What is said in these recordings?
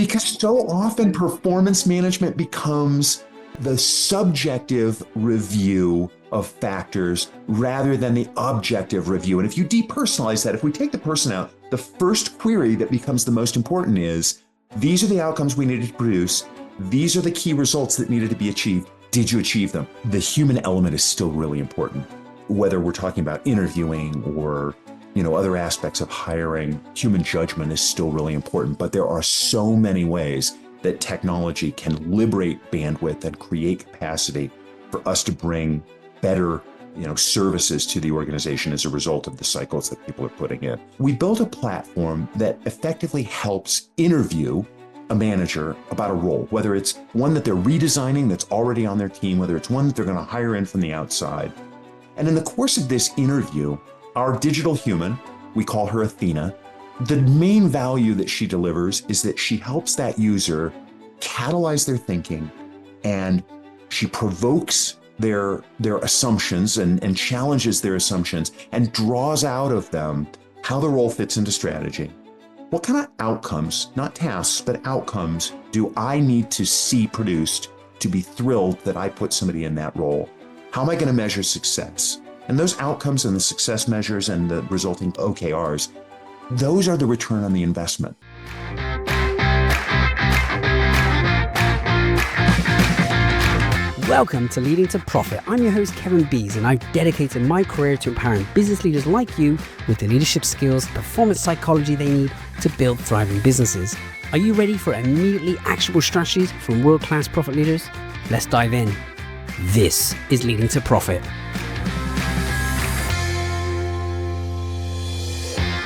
Because so often performance management becomes the subjective review of factors rather than the objective review. And if you depersonalize that, if we take the person out, the first query that becomes the most important is, these are the outcomes we needed to produce. These are the key results that needed to be achieved. Did you achieve them? The human element is still really important. Whether we're talking about interviewing or other aspects of hiring, human judgment is still really important. But there are so many ways that technology can liberate bandwidth and create capacity for us to bring better services to the organization as a result of the cycles that people are putting in. We built a platform that effectively helps interview a manager about a role, whether it's one that they're redesigning that's already on their team, whether it's one that they're going to hire in from the outside. And in the course of this interview, our digital human, we call her Athena, the main value that she delivers is that she helps that user catalyze their thinking, and she provokes their assumptions and challenges their assumptions and draws out of them how the role fits into strategy. What kind of outcomes, not tasks, but outcomes do I need to see produced to be thrilled that I put somebody in that role? How am I going to measure success? And those outcomes and the success measures and the resulting OKRs, those are the return on the investment. Welcome to Leading to Profit. I'm your host, Kevin Bees, and I've dedicated my career to empowering business leaders like you with the leadership skills, performance psychology they need to build thriving businesses. Are you ready for immediately actionable strategies from world-class profit leaders? Let's dive in. This is Leading to Profit.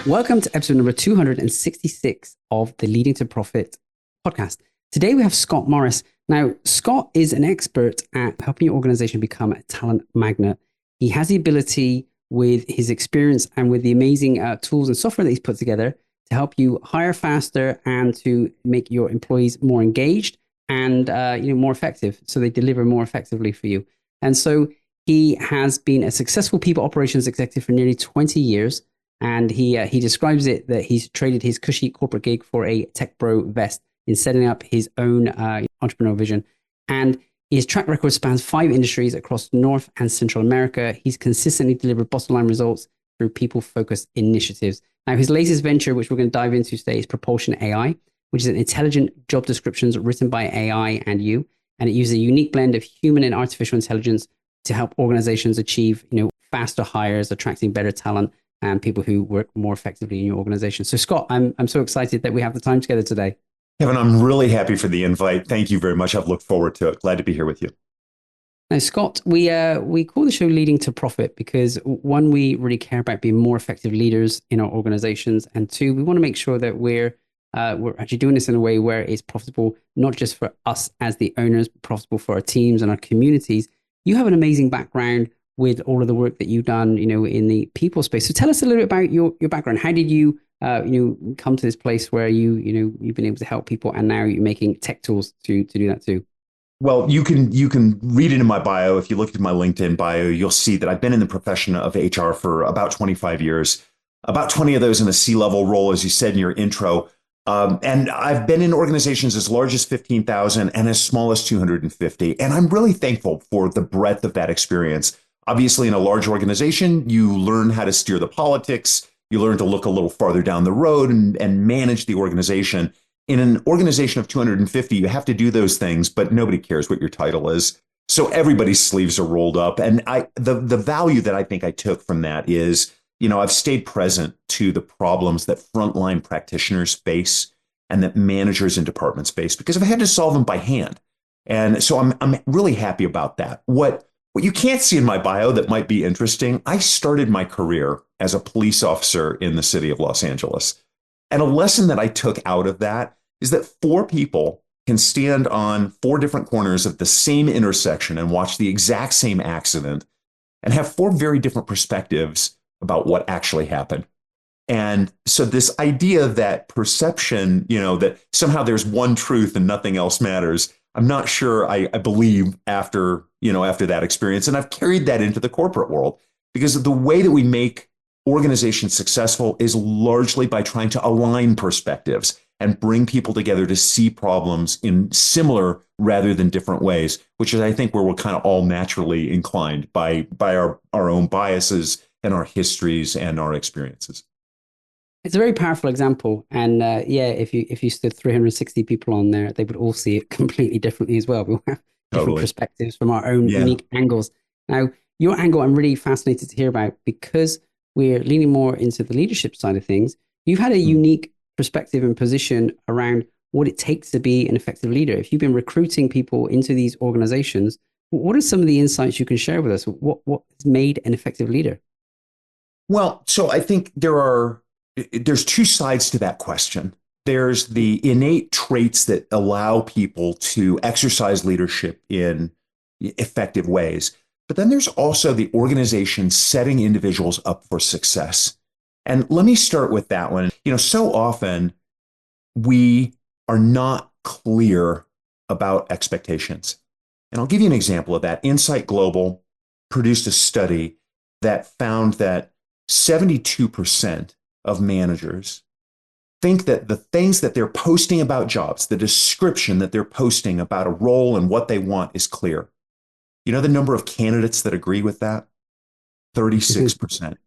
Welcome to episode number 266 of the Leading to Profit podcast. Today we have Scott Morris. Now, Scott is an expert at helping your organization become a talent magnet. He has the ability, with his experience and with the amazing tools and software that he's put together, to help you hire faster and to make your employees more engaged and more effective, so they deliver more effectively for you. And so he has been a successful people operations executive for nearly 20 years. And he describes it that he's traded his cushy corporate gig for a tech bro vest in setting up his own entrepreneurial vision. And his track record spans 5 industries across North and Central America. He's consistently delivered bottom line results through people-focused initiatives. Now, his latest venture, which we're going to dive into today, is Propulsion AI, which is an intelligent job descriptions written by AI and you. And it uses a unique blend of human and artificial intelligence to help organizations achieve, faster hires, attracting better talent, and people who work more effectively in your organization. So Scott, I'm so excited that we have the time together today. Kevin, I'm really happy for the invite. Thank you very much. I've looked forward to it. Glad to be here with you. Now, Scott, we call the show Leading to Profit because, one, we really care about being more effective leaders in our organizations, and two, we want to make sure that we're actually doing this in a way where it's profitable, not just for us as the owners, but profitable for our teams and our communities. You have an amazing background with all of the work that you've done, in the people space. So tell us a little bit about your background. How did you, come to this place where you've been able to help people, and now you're making tech tools to do that too? Well, you can read it in my bio. If you look at my LinkedIn bio, you'll see that I've been in the profession of HR for about 25 years, about 20 of those in a C-level role, as you said in your intro. And I've been in organizations as large as 15,000 and as small as 250. And I'm really thankful for the breadth of that experience. Obviously, in a large organization, you learn how to steer the politics. You learn to look a little farther down the road and manage the organization. In an organization of 250, you have to do those things, but nobody cares what your title is. So everybody's sleeves are rolled up. And the value that I think I took from that is, I've stayed present to the problems that frontline practitioners face and that managers in departments face, because I've had to solve them by hand. And so I'm really happy about that. What you can't see in my bio that might be interesting, I started my career as a police officer in the city of Los Angeles. And a lesson that I took out of that is that 4 people can stand on 4 different corners of the same intersection and watch the exact same accident and have 4 very different perspectives about what actually happened. And so this idea that perception, that somehow there's one truth and nothing else matters, I'm not sure I believe after that experience. And I've carried that into the corporate world, because the way that we make organizations successful is largely by trying to align perspectives. and bring people together to see problems in similar rather than different ways, which is, I think, where we're kind of all naturally inclined by our own biases and our histories and our experiences. It's a very powerful example, and yeah, if you stood 360 people on there, they would all see it completely differently as well. We'll have different Totally. perspectives from our own Yeah. unique angles. Now, your angle, I'm really fascinated to hear about because we're leaning more into the leadership side of things. You've had a unique perspective and position around what it takes to be an effective leader. If you've been recruiting people into these organizations, what are some of the insights you can share with us? What has made an effective leader? Well, so I think there's two sides to that question. There's the innate traits that allow people to exercise leadership in effective ways. But then there's also the organization setting individuals up for success. And let me start with that one. So often we are not clear about expectations. And I'll give you an example of that. Insight Global produced a study that found that 72% of managers think that the things that they're posting about jobs, the description that they're posting about a role and what they want is clear. You know the number of candidates that agree with that? 36%.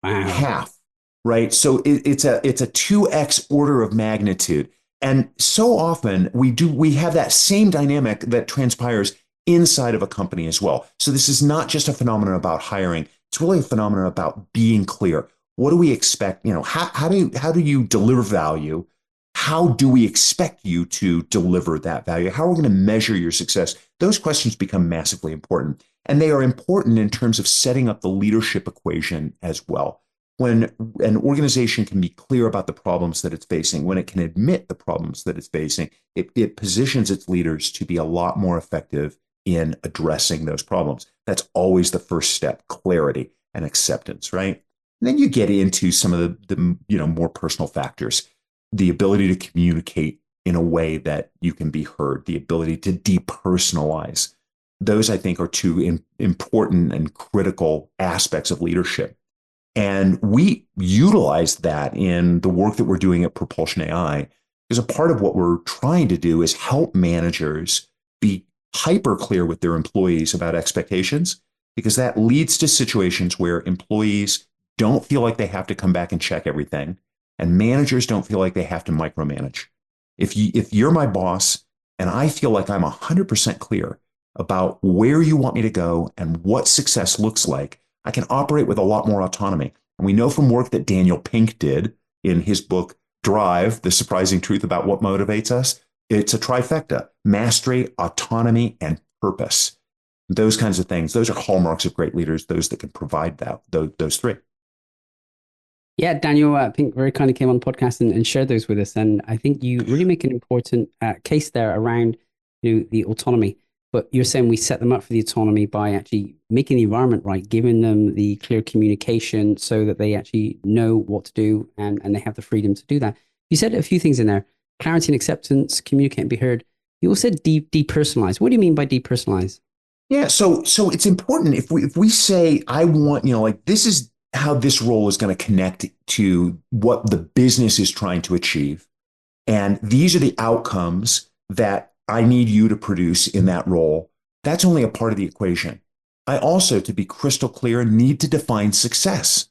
Wow. Half, right? So it's a 2x order of magnitude. And so often we have that same dynamic that transpires inside of a company as well. So this is not just a phenomenon about hiring. It's really a phenomenon about being clear. What do we expect? How do you deliver value? How do we expect you to deliver that value? How are we going to measure your success? Those questions become massively important. And they are important in terms of setting up the leadership equation as well. When an organization can be clear about the problems that it's facing, when it can admit the problems that it's facing, it positions its leaders to be a lot more effective in addressing those problems. That's always the first step: clarity and acceptance, right? And then you get into some of the more personal factors, the ability to communicate in a way that you can be heard, the ability to depersonalize. Those, I think, are two important and critical aspects of leadership. And we utilize that in the work that we're doing at Propulsion AI, because a part of what we're trying to do is help managers be hyper clear with their employees about expectations, because that leads to situations where employees don't feel like they have to come back and check everything, and managers don't feel like they have to micromanage. If you're my boss and I feel like I'm 100% clear about where you want me to go and what success looks like, I can operate with a lot more autonomy. And we know from work that Daniel Pink did in his book, Drive, The Surprising Truth About What Motivates Us, it's a trifecta: mastery, autonomy, and purpose. Those kinds of things, those are hallmarks of great leaders, those that can provide those three. Yeah, Daniel Pink very kindly came on the podcast and shared those with us. And I think you really make an important case there around the autonomy. But you're saying we set them up for the autonomy by actually making the environment right, giving them the clear communication so that they actually know what to do and they have the freedom to do that. You said a few things in there: clarity and acceptance, communicate and be heard. You also said depersonalize. What do you mean by depersonalize? Yeah, so it's important if we say, I want, this is how this role is going to connect to what the business is trying to achieve. And these are the outcomes that I need you to produce in that role. That's only a part of the equation. I also, to be crystal clear, need to define success.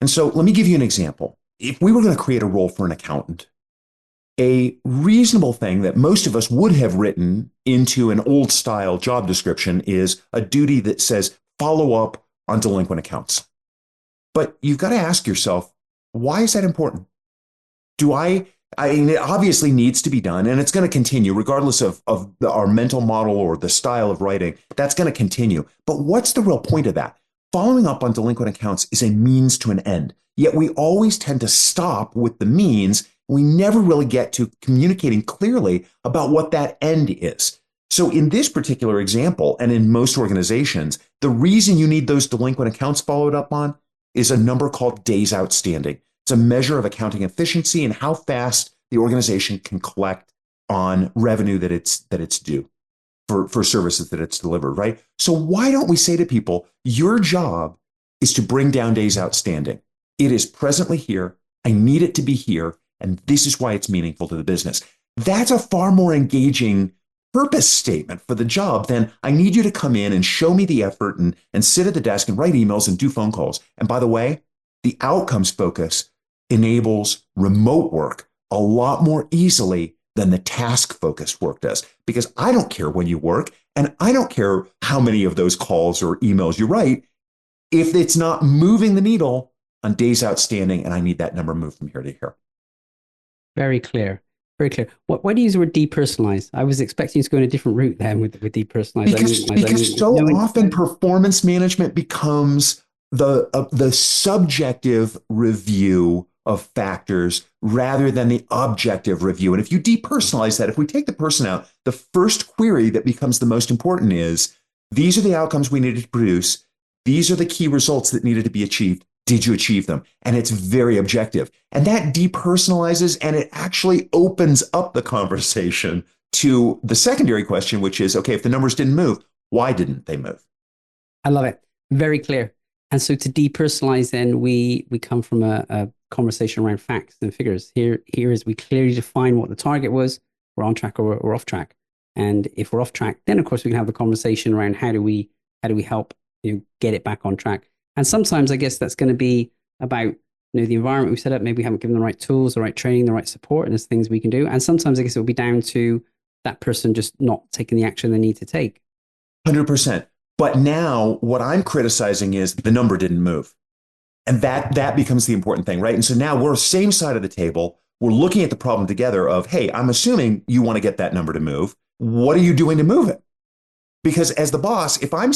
And so let me give you an example. If we were going to create a role for an accountant, a reasonable thing that most of us would have written into an old style job description is a duty that says follow up on delinquent accounts. But you've got to ask yourself, why is that important? It obviously needs to be done, and it's going to continue regardless of our mental model or the style of writing. That's going to continue. But what's the real point of that? Following up on delinquent accounts is a means to an end. Yet we always tend to stop with the means. We never really get to communicating clearly about what that end is. So in this particular example, and in most organizations, the reason you need those delinquent accounts followed up on is a number called days outstanding. It's a measure of accounting efficiency and how fast the organization can collect on revenue that it's due for services that it's delivered, right? So why don't we say to people, your job is to bring down days outstanding. It is presently here. I need it to be here. And this is why it's meaningful to the business. That's a far more engaging purpose statement for the job than I need you to come in and show me the effort and sit at the desk and write emails and do phone calls. And by the way, the outcomes focus enables remote work a lot more easily than the task focused work does. Because I don't care when you work and I don't care how many of those calls or emails you write if it's not moving the needle on days outstanding and I need that number moved from here to here. Very clear. Very clear. Why do you use the word depersonalize? I was expecting you to go in a different route then with depersonalize. Because so often performance management becomes the subjective review of factors rather than the objective review. And if you depersonalize that, if we take the person out, the first query that becomes the most important is, these are the outcomes we needed to produce. These are the key results that needed to be achieved. Did you achieve them? And it's very objective. And that depersonalizes and it actually opens up the conversation to the secondary question, which is, okay, if the numbers didn't move, why didn't they move? I love it. Very clear. And so to depersonalize, then we come from a conversation around facts and figures. Here is we clearly define what the target was. We're on track or we're off track. And if we're off track, then of course we can have the conversation around how do we help get it back on track. And sometimes I guess that's going to be about the environment we set up. Maybe we haven't given the right tools, the right training, the right support, and there's things we can do. And sometimes I guess it will be down to that person just not taking the action they need to take. 100%. But now what I'm criticizing is the number didn't move. And that becomes the important thing, right? And so now we're same side of the table. We're looking at the problem together of, hey, I'm assuming you want to get that number to move. What are you doing to move it? Because as the boss, if I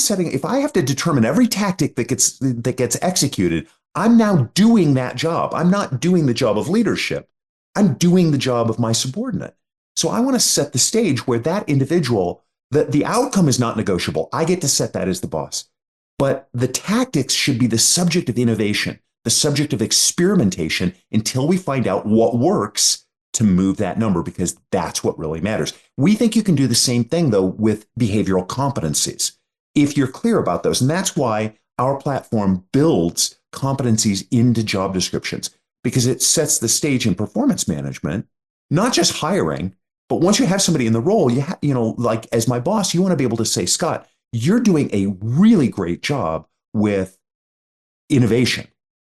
have to determine every tactic that gets executed, I'm now doing that job. I'm not doing the job of leadership. I'm doing the job of my subordinate. So I want to set the stage where that individual, the outcome is not negotiable. I get to set that as the boss. But the tactics should be the subject of innovation, the subject of experimentation until we find out what works to move that number, because that's what really matters. We think you can do the same thing, though, with behavioral competencies, if you're clear about those. And that's why our platform builds competencies into job descriptions, because it sets the stage in performance management, not just hiring, but once you have somebody in the role, like as my boss, you want to be able to say, Scott, you're doing a really great job with innovation.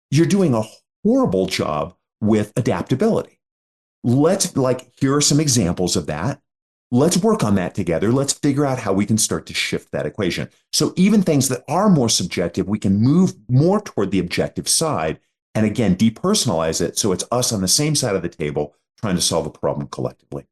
You're doing a horrible job with adaptability. Here are some examples of that. Let's work on that together. Let's figure out how we can start to shift that equation. So even things that are more subjective, we can move more toward the objective side. And again, depersonalize it. So it's us on the same side of the table trying to solve a problem collectively.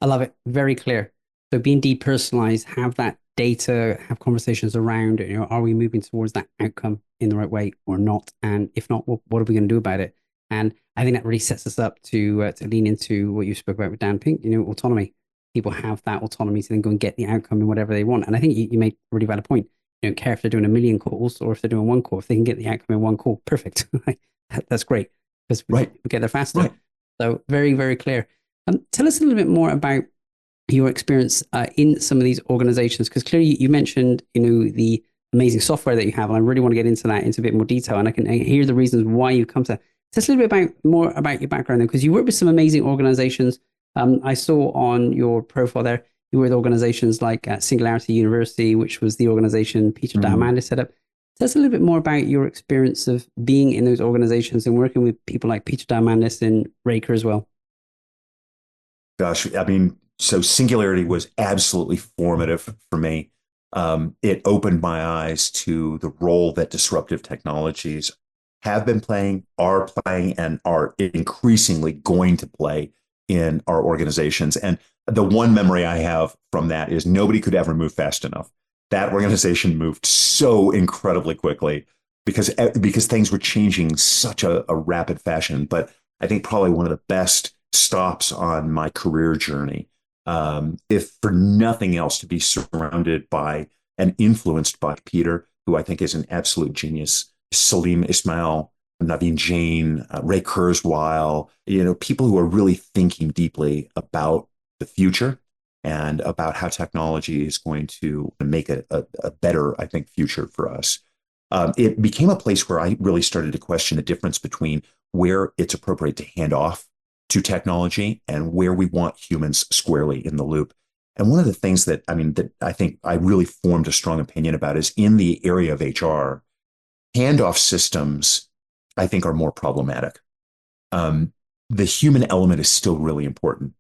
I love it. Very clear. So being depersonalized, have that data, have conversations around, are we moving towards that outcome in the right way or not? And if not, well, what are we going to do about it? And I think that really sets us up to lean into what you spoke about with Dan Pink, autonomy. People have that autonomy to then go and get the outcome in whatever they want. And I think you made a really valid point. You don't care if they're doing 1 million calls or if they're doing one call. If they can get the outcome in one call, perfect. That's great, because we get there faster. Right. So very, very clear. Tell us a little bit more about your experience in some of these organizations, because clearly you mentioned, the amazing software that you have, and I really want to get into that into a bit more detail, and I can hear the reasons why you come to that. Tell us a little bit more about your background, because you work with some amazing organizations. I saw on your profile there, you were with organizations like Singularity University, which was the organization Peter Diamandis set up. Tell us a little bit more about your experience of being in those organizations and working with people like Peter Diamandis and Raker as well. Gosh, so Singularity was absolutely formative for me. It opened my eyes to the role that disruptive technologies have been playing, are playing, and are increasingly going to play in our organizations. And the one memory I have from that is nobody could ever move fast enough. That organization moved so incredibly quickly because things were changing such a rapid fashion. But I think probably one of the best stops on my career journey, if for nothing else, to be surrounded by and influenced by Peter, who I think is an absolute genius, Salim Ismail, Naveen Jain, Ray Kurzweil, people who are really thinking deeply about the future and about how technology is going to make a better, I think, future for us. It became a place where I really started to question the difference between where it's appropriate to hand off to technology and where we want humans squarely in the loop. And one of the things that I think I really formed a strong opinion about is in the area of HR, handoff systems, I think, are more problematic. The human element is still really important,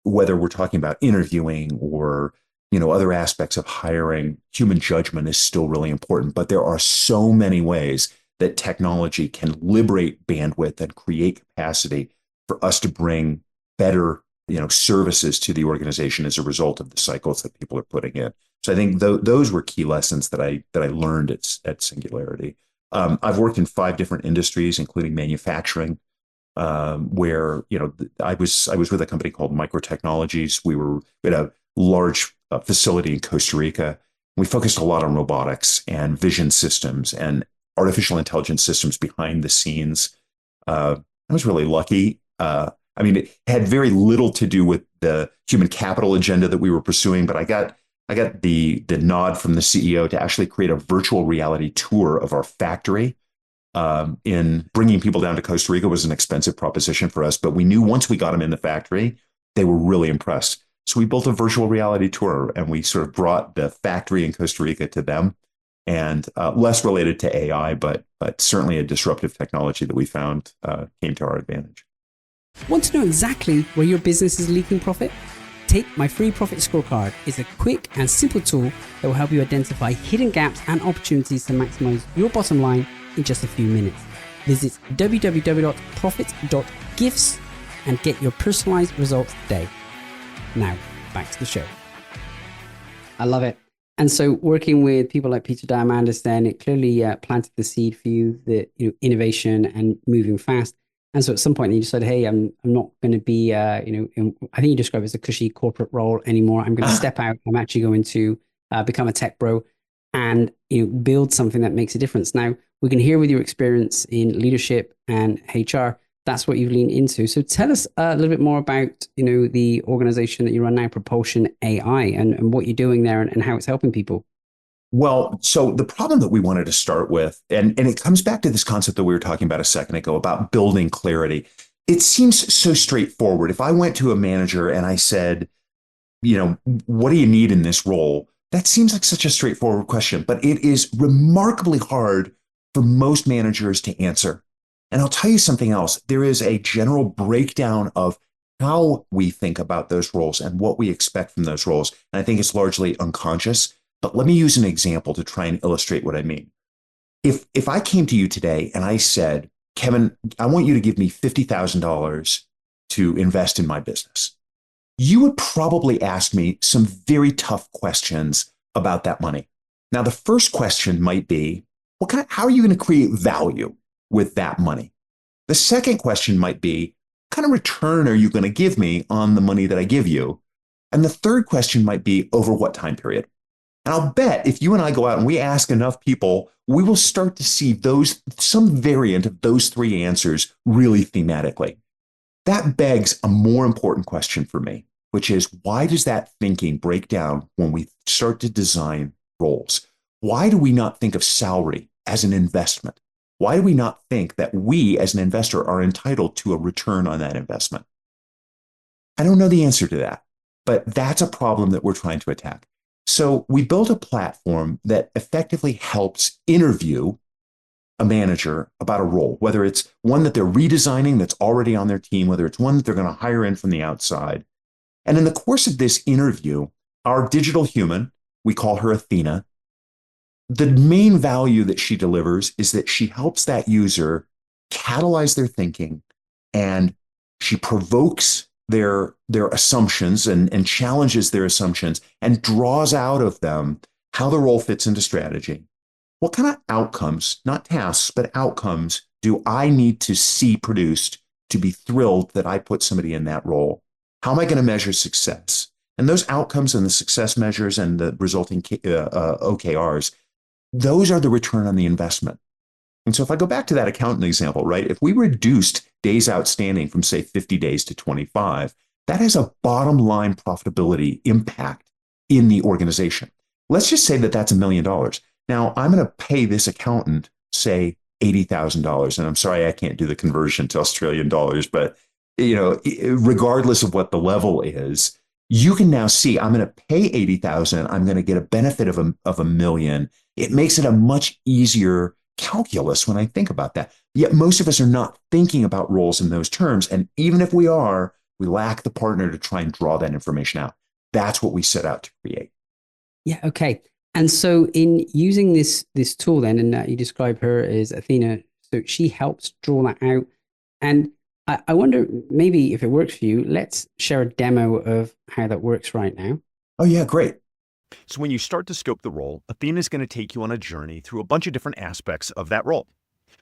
whether we're talking about interviewing or other aspects of hiring. Human judgment is still really important, but there are so many ways that technology can liberate bandwidth and create capacity for us to bring better services to the organization as a result of the cycles that people are putting in. So I think those were key lessons that I learned at Singularity. I've worked in 5 different industries, including manufacturing, where I was with a company called Microtechnologies. We had a large facility in Costa Rica. We focused a lot on robotics and vision systems and artificial intelligence systems behind the scenes. I was really lucky. It had very little to do with the human capital agenda that we were pursuing, but I got the nod from the CEO to actually create a virtual reality tour of our factory. In bringing people down to Costa Rica was an expensive proposition for us, but we knew once we got them in the factory, they were really impressed. So we built a virtual reality tour and we sort of brought the factory in Costa Rica to them, and less related to AI, but certainly a disruptive technology that we found came to our advantage. Want to know exactly where your business is leaking profit? Take my free profit scorecard. It's a quick and simple tool that will help you identify hidden gaps and opportunities to maximize your bottom line in just a few minutes. Visit www.profit.gifts and get your personalized results today. Now, back to the show. I love it. And so working with people like Peter Diamandis, then it clearly planted the seed for you, the innovation and moving fast. And so at some point you decided, hey, I'm not going to be, I think you described it as a cushy corporate role anymore. I'm going to step out. I'm actually going to become a tech bro and build something that makes a difference. Now, we can hear with your experience in leadership and HR, that's what you've leaned into. So tell us a little bit more about, the organization that you run now, Propulsion AI, and what you're doing there and how it's helping people. Well, so the problem that we wanted to start with, and it comes back to this concept that we were talking about a second ago about building clarity. It seems so straightforward. If I went to a manager and I said, what do you need in this role? That seems like such a straightforward question, but it is remarkably hard for most managers to answer. And I'll tell you something else. There is a general breakdown of how we think about those roles and what we expect from those roles. And I think it's largely unconscious. But let me use an example to try and illustrate what I mean. If I came to you today and I said, Kevin, I want you to give me $50,000 to invest in my business, you would probably ask me some very tough questions about that money. Now, the first question might be, how are you going to create value with that money? The second question might be, what kind of return are you going to give me on the money that I give you? And the third question might be, over what time period? And I'll bet if you and I go out and we ask enough people, we will start to see some variant of those 3 answers really thematically. That begs a more important question for me, which is, why does that thinking break down when we start to design roles? Why do we not think of salary as an investment? Why do we not think that we as an investor are entitled to a return on that investment? I don't know the answer to that, but that's a problem that we're trying to attack. So we built a platform that effectively helps interview a manager about a role, whether it's one that they're redesigning that's already on their team, whether it's one that they're going to hire in from the outside. And in the course of this interview, our digital human, we call her Athena, the main value that she delivers is that she helps that user catalyze their thinking, and she provokes their assumptions and challenges their assumptions and draws out of them how the role fits into strategy. What kind of outcomes, not tasks, but outcomes do I need to see produced to be thrilled that I put somebody in that role? How am I going to measure success? And those outcomes and the success measures and the resulting OKRs, those are the return on the investment. And so if I go back to that accountant example, right, if we reduced days outstanding from, say, 50 days to 25, that has a bottom line profitability impact in the organization. Let's just say that that's $1 million. Now, I'm going to pay this accountant, say, $80,000. And I'm sorry, I can't do the conversion to Australian dollars, but regardless of what the level is, you can now see I'm going to pay 80,000. I'm going to get a benefit of a million. It makes it a much easier calculus when I think about that. Yet most of us are not thinking about roles in those terms. And even if we are, we lack the partner to try and draw that information out. That's what we set out to create. Yeah. Okay. And so in using this tool then, and you describe her as Athena, so she helps draw that out. And I wonder, maybe if it works for you, let's share a demo of how that works right now. Oh, yeah, great. So when you start to scope the role, Athena is going to take you on a journey through a bunch of different aspects of that role.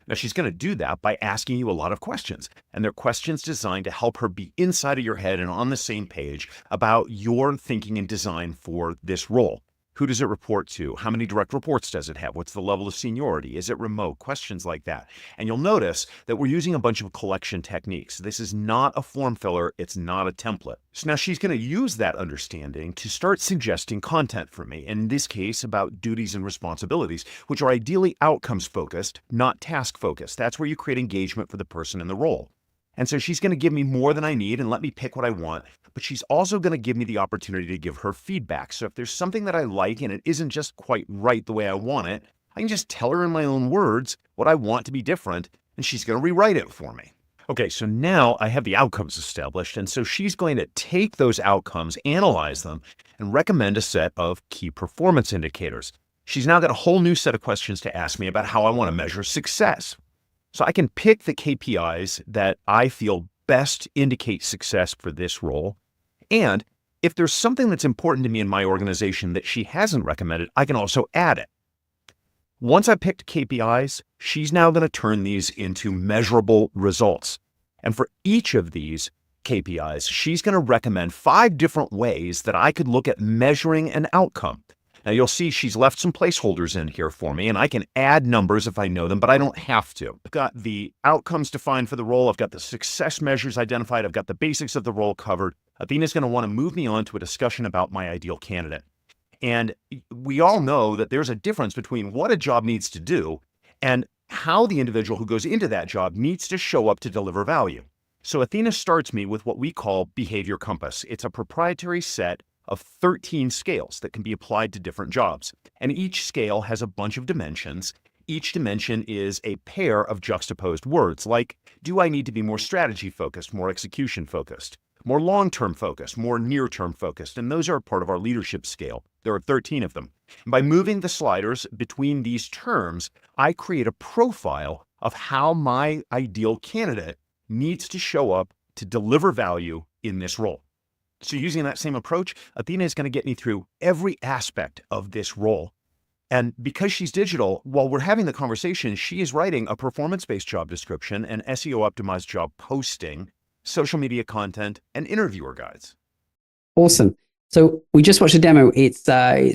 Now, she's going to do that by asking you a lot of questions, and they're questions designed to help her be inside of your head and on the same page about your thinking and design for this role. Who does it report to? How many direct reports does it have? What's the level of seniority? Is it remote? Questions like that. And you'll notice that we're using a bunch of collection techniques. This is not a form filler. It's not a template. So now she's going to use that understanding to start suggesting content for me, in this case about duties and responsibilities, which are ideally outcomes focused, not task focused. That's where you create engagement for the person in the role. And so she's going to give me more than I need and let me pick what I want, but she's also going to give me the opportunity to give her feedback. So if there's something that I like and it isn't just quite right the way I want it, I can just tell her in my own words what I want to be different, and she's going to rewrite it for me. Okay, so now I have the outcomes established, and so she's going to take those outcomes, analyze them, and recommend a set of key performance indicators. She's now got a whole new set of questions to ask me about how I want to measure success. So I can pick the KPIs that I feel best indicate success for this role. And if there's something that's important to me in my organization that she hasn't recommended, I can also add it. Once I've picked KPIs, she's now going to turn these into measurable results. And for each of these KPIs, she's going to recommend 5 different ways that I could look at measuring an outcome. Now you'll see she's left some placeholders in here for me, and I can add numbers if I know them, but I don't have to. I've got the outcomes defined for the role. I've got the success measures identified. I've got the basics of the role covered. Athena's going to want to move me on to a discussion about my ideal candidate. And we all know that there's a difference between what a job needs to do and how the individual who goes into that job needs to show up to deliver value. So Athena starts me with what we call Behavior Compass. It's a proprietary set of 13 scales that can be applied to different jobs. And each scale has a bunch of dimensions. Each dimension is a pair of juxtaposed words, like, do I need to be more strategy focused, more execution focused, more long-term focused, more near-term focused? And those are part of our leadership scale. There are 13 of them. And by moving the sliders between these terms, I create a profile of how my ideal candidate needs to show up to deliver value in this role. So using that same approach, Athena is going to get me through every aspect of this role. And because she's digital, while we're having the conversation, she is writing a performance-based job description, an SEO-optimized job posting, social media content, and interviewer guides. Awesome. So we just watched a demo. It's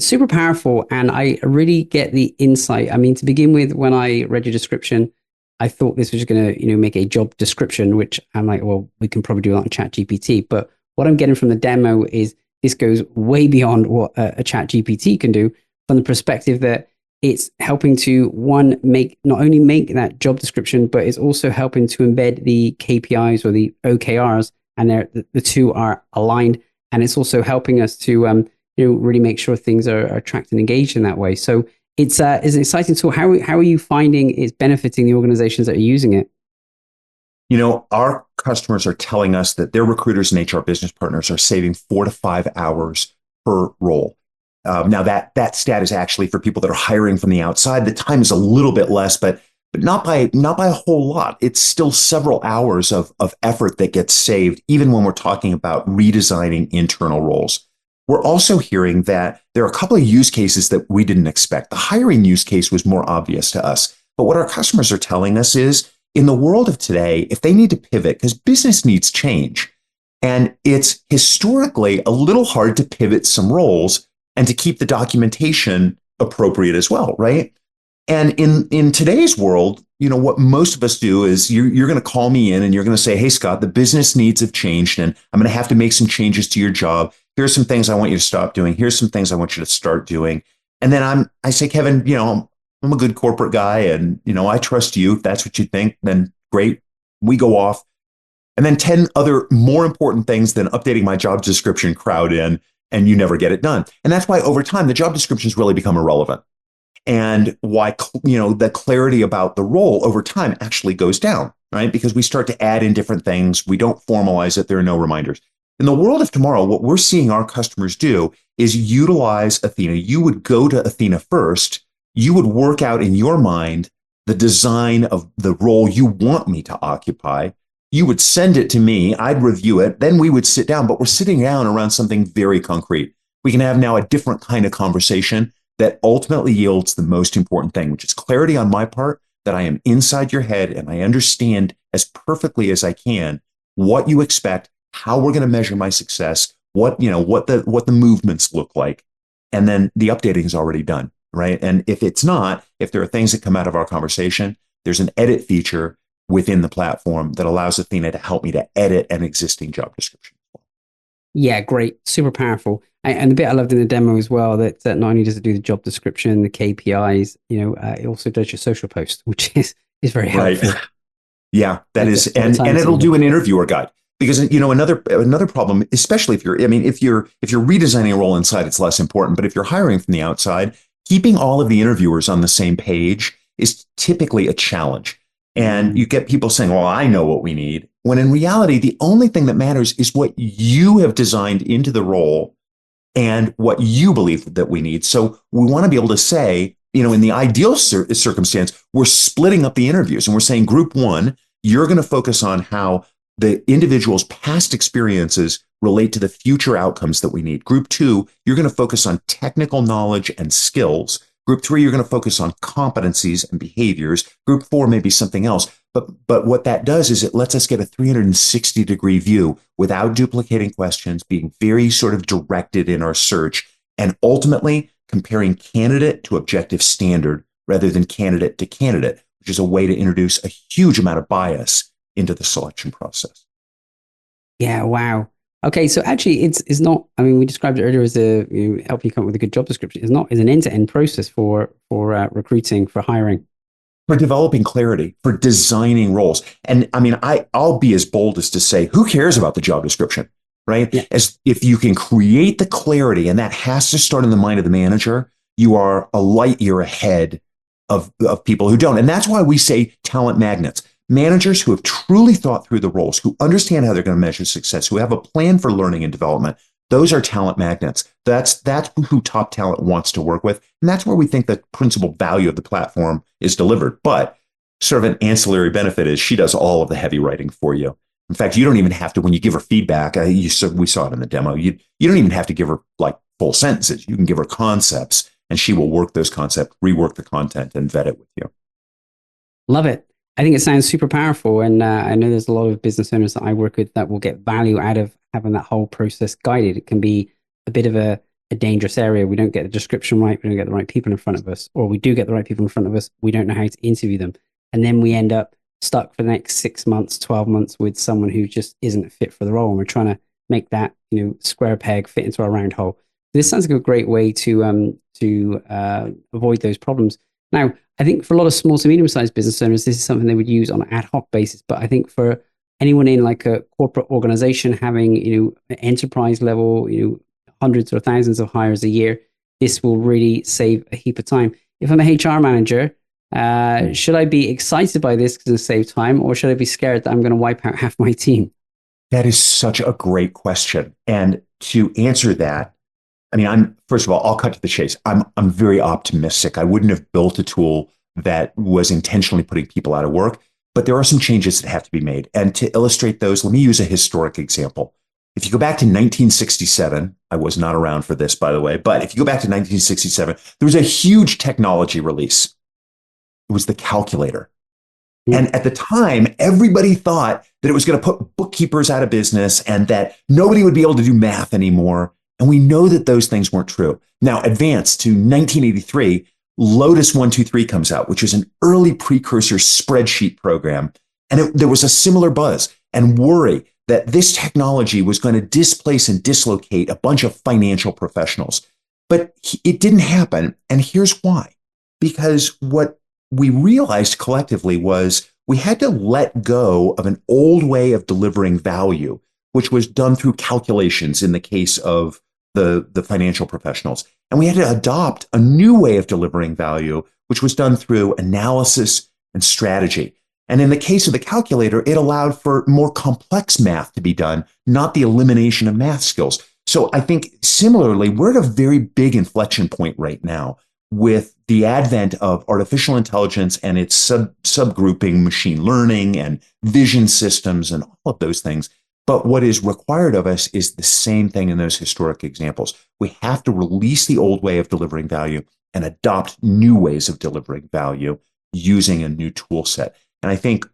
super powerful, and I really get the insight. I mean, to begin with, when I read your description, I thought this was going to, make a job description, which I'm like, well, we can probably do that on ChatGPT. But what I'm getting from the demo is this goes way beyond what a ChatGPT can do, from the perspective that it's helping to, one, not only make that job description, but it's also helping to embed the KPIs or the OKRs, and the two are aligned. And it's also helping us to really make sure things are tracked and engaged in that way. So it's an exciting tool. How are you finding it's benefiting the organizations that are using it? Our customers are telling us that their recruiters and HR business partners are saving 4 to 5 hours per role. Now that stat is actually for people that are hiring from the outside. The time is a little bit less, but not by a whole lot. It's still several hours of effort that gets saved, even when we're talking about redesigning internal roles. We're also hearing that there are a couple of use cases that we didn't expect. The hiring use case was more obvious to us, but what our customers are telling us is, in the world of today, if they need to pivot, because business needs change, and it's historically a little hard to pivot some roles and to keep the documentation appropriate as well, right? And in today's world, what most of us do is you're going to call me in and you're going to say, hey, Scott, the business needs have changed and I'm going to have to make some changes to your job. Here's some things I want you to stop doing. Here's some things I want you to start doing. And then I say, Kevin, I'm I'm a good corporate guy and, I trust you. If that's what you think, then great. We go off. And then 10 other more important things than updating my job description crowd in, and you never get it done. And that's why over time, the job descriptions really become irrelevant. And why, the clarity about the role over time actually goes down, right? Because we start to add in different things. We don't formalize it. There are no reminders. In the world of tomorrow, what we're seeing our customers do is utilize Athena. You would go to Athena first. You would work out in your mind the design of the role you want me to occupy. You would send it to me. I'd review it. Then we would sit down, but we're sitting down around something very concrete. We can have now a different kind of conversation that ultimately yields the most important thing, which is clarity on my part that I am inside your head and I understand as perfectly as I can what you expect, how we're going to measure my success, what the movements look like. And then the updating is already done, right? And if it's not, if there are things that come out of our conversation, there's an edit feature within the platform that allows Athena to help me to edit an existing job description. Yeah, great. Super powerful. And the bit I loved in the demo as well, that not only does it do the job description, the KPIs, it also does your social post, which is very helpful. Right. Yeah, that is. And it'll do an interviewer guide. Because, another problem, especially if you're redesigning a role inside, it's less important. But if you're hiring from the outside, keeping all of the interviewers on the same page is typically a challenge. And you get people saying, well, I know what we need. When in reality, the only thing that matters is what you have designed into the role and what you believe that we need. So we want to be able to say, in the ideal circumstance, we're splitting up the interviews and we're saying group one, you're going to focus on how the individual's past experiences relate to the future outcomes that we need. Group two, you're going to focus on technical knowledge and skills. Group three, you're going to focus on competencies and behaviors. Group four may be something else. But what that does is it lets us get a 360-degree view without duplicating questions, being very sort of directed in our search, and ultimately comparing candidate to objective standard rather than candidate to candidate, which is a way to introduce a huge amount of bias into the selection process. Yeah, wow. Okay, so actually, it's not. I mean, we described it earlier as helping you come up with a good job description. It's an end-to-end process for recruiting, for hiring, for developing clarity, for designing roles. And I mean, I'll be as bold as to say, who cares about the job description, right? Yeah. As if you can create the clarity, and that has to start in the mind of the manager, you are a light year ahead of people who don't. And that's why we say talent magnets. Managers who have truly thought through the roles, who understand how they're going to measure success, who have a plan for learning and development, those are talent magnets. That's who top talent wants to work with. And that's where we think the principal value of the platform is delivered. But sort of an ancillary benefit is she does all of the heavy writing for you. In fact, you don't even have to, when you give her feedback, we saw it in the demo, you don't even have to give her like full sentences. You can give her concepts and she will work those concepts, rework the content and vet it with you. Love it. I think it sounds super powerful. And I know there's a lot of business owners that I work with that will get value out of having that whole process guided. It can be a bit of a dangerous area. We don't get the description right. We don't get the right people in front of us, or we do get the right people in front of us. We don't know how to interview them. And then we end up stuck for the next 6 months, 12 months with someone who just isn't fit for the role. And we're trying to make that, square peg fit into a round hole. This sounds like a great way to avoid those problems. Now, I think for a lot of small to medium-sized business owners, this is something they would use on an ad hoc basis. But I think for anyone in like a corporate organization having, enterprise level, hundreds or thousands of hires a year, this will really save a heap of time. If I'm a HR manager, should I be excited by this because it'll save time, or should I be scared that I'm going to wipe out half my team? That is such a great question. And to answer that, I mean, first of all, I'll cut to the chase. I'm very optimistic. I wouldn't have built a tool that was intentionally putting people out of work, but there are some changes that have to be made. And to illustrate those, let me use a historic example. If you go back to 1967, I was not around for this, by the way, but if you go back to 1967, there was a huge technology release. It was the calculator. And at the time, everybody thought that it was going to put bookkeepers out of business and that nobody would be able to do math anymore. And we know that those things weren't true. Now, advance to 1983, Lotus 123 comes out, which is an early precursor spreadsheet program. And there was a similar buzz and worry that this technology was going to displace and dislocate a bunch of financial professionals. But it didn't happen. And here's why. because what we realized collectively was we had to let go of an old way of delivering value, which was done through calculations in the case of the financial professionals. And we had to adopt a new way of delivering value, which was done through analysis and strategy. And in the case of the calculator, it allowed for more complex math to be done, not the elimination of math skills. So I think similarly, we're at a very big inflection point right now with the advent of artificial intelligence and its subgrouping machine learning and vision systems and all of those things. But what is required of us is the same thing in those historic examples. We have to release the old way of delivering value and adopt new ways of delivering value using a new tool set. And I think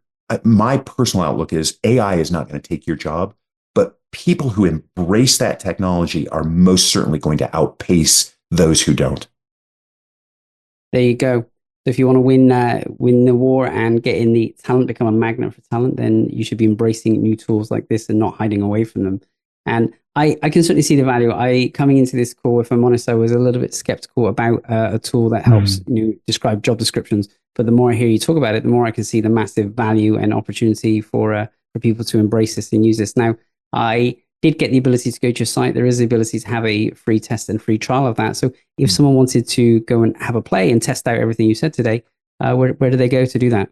my personal outlook is AI is not going to take your job, but people who embrace that technology are most certainly going to outpace those who don't. There you go. So if you want to win the war and get in the talent, become a magnet for talent, then you should be embracing new tools like this and not hiding away from them. And I can certainly see the value. Coming into this call, if I'm honest, I was a little bit skeptical about a tool that helps describe job descriptions. But the more I hear you talk about it, the more I can see the massive value and opportunity for people to embrace this and use this. Now, I did get the ability to go to your site. There is the ability to have a free test and free trial of that. So if someone wanted to go and have a play and test out everything you said today, where do they go to do that?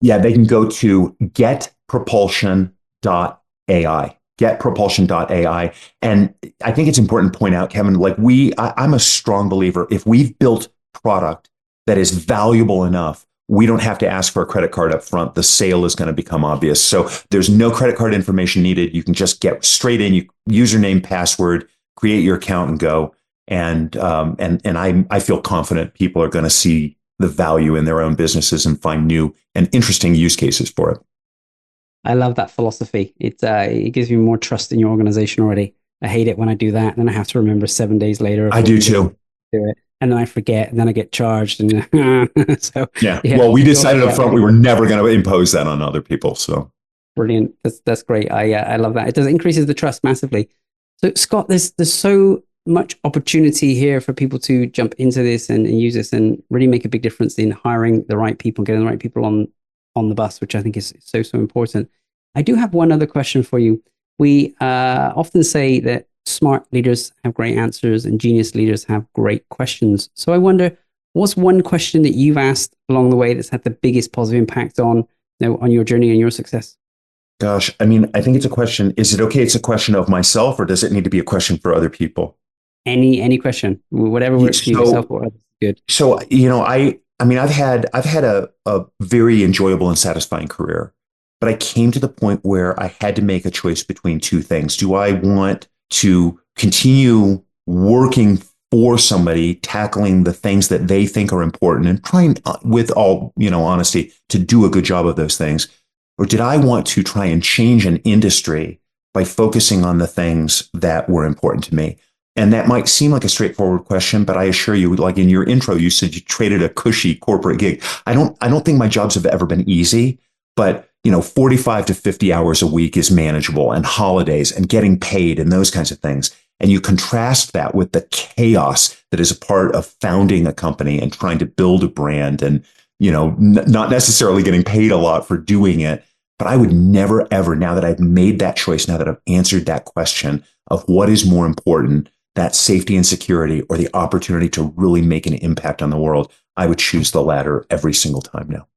Yeah, they can go to getpropulsion.ai. Getpropulsion.ai. And I think it's important to point out, Kevin, like I'm a strong believer. If we've built product that is valuable enough, we don't have to ask for a credit card up front. The sale is going to become obvious. So there's no credit card information needed. You can just get straight in, username, password, create your account and go. And I feel confident people are going to see the value in their own businesses and find new and interesting use cases for it. I love that philosophy. It gives me more trust in your organization already. I hate it when I do that. And then I have to remember 7 days later. I do too. Do it. And then I forget, and then I get charged. And so yeah. Well, we decided up front we were never going to impose that on other people. So brilliant. That's great. I love that. It increases the trust massively. So Scott, there's so much opportunity here for people to jump into this and use this and really make a big difference in hiring the right people, getting the right people on the bus, which I think is so important. I do have one other question for you. We often say that smart leaders have great answers and genius leaders have great questions. So I wonder, what's one question that you've asked along the way that's had the biggest positive impact on your journey and your success? Gosh, I mean, I think it's a question. Is it okay? It's a question of myself, or does it need to be a question for other people? Any question, whatever works for yourself or others. Good. So, I mean, I've had a very enjoyable and satisfying career, but I came to the point where I had to make a choice between two things. Do I want to continue working for somebody, tackling the things that they think are important and trying with all, honesty to do a good job of those things? Or did I want to try and change an industry by focusing on the things that were important to me? And that might seem like a straightforward question, but I assure you, like in your intro, you said you traded a cushy corporate gig. I don't think my jobs have ever been easy, but 45 to 50 hours a week is manageable, and holidays and getting paid and those kinds of things. And you contrast that with the chaos that is a part of founding a company and trying to build a brand and, not necessarily getting paid a lot for doing it. But I would never, ever, now that I've made that choice, now that I've answered that question of what is more important, that safety and security or the opportunity to really make an impact on the world, I would choose the latter every single time now.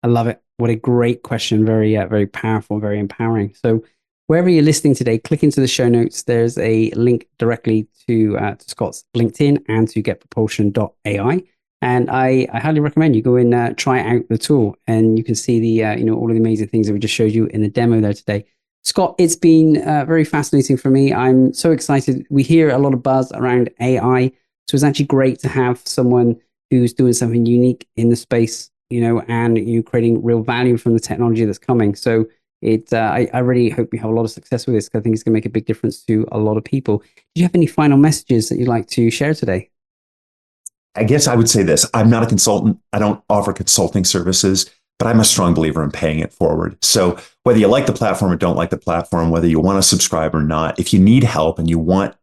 I love it. What a great question. Very, very powerful, very empowering. So wherever you're listening today, click into the show notes. There's a link directly to Scott's LinkedIn and to getpropulsion.ai. And I highly recommend you go and try out the tool, and you can see the all of the amazing things that we just showed you in the demo there today. Scott, it's been very fascinating for me. I'm so excited. We hear a lot of buzz around AI. So it's actually great to have someone who's doing something unique in the space, and creating real value from the technology that's coming. So I really hope you have a lot of success with this, because I think it's going to make a big difference to a lot of people. Do you have any final messages that you'd like to share today? I guess I would say this. I'm not a consultant. I don't offer consulting services, but I'm a strong believer in paying it forward. So whether you like the platform or don't like the platform, whether you want to subscribe or not, if you need help and you want,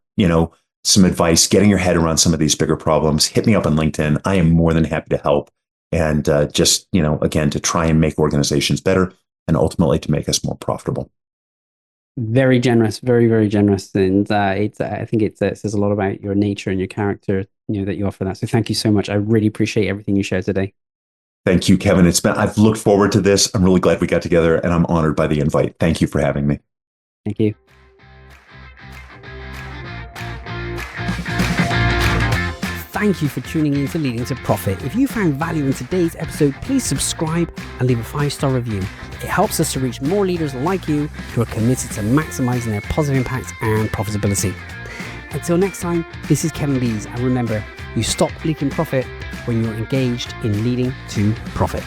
some advice, getting your head around some of these bigger problems, hit me up on LinkedIn. I am more than happy to help. And just, again, to try and make organizations better and ultimately to make us more profitable. Very generous, very, very generous. And I think it says a lot about your nature and your character, that you offer that. So thank you so much. I really appreciate everything you shared today. Thank you, Kevin. I've looked forward to this. I'm really glad we got together and I'm honored by the invite. Thank you for having me. Thank you. Thank you for tuning in to Leading to Profit. If you found value in today's episode, please subscribe and leave a 5-star review. It helps us to reach more leaders like you who are committed to maximizing their positive impact and profitability. Until next time, this is Kevin Lees, and remember, you stop leaking profit when you're engaged in leading to profit.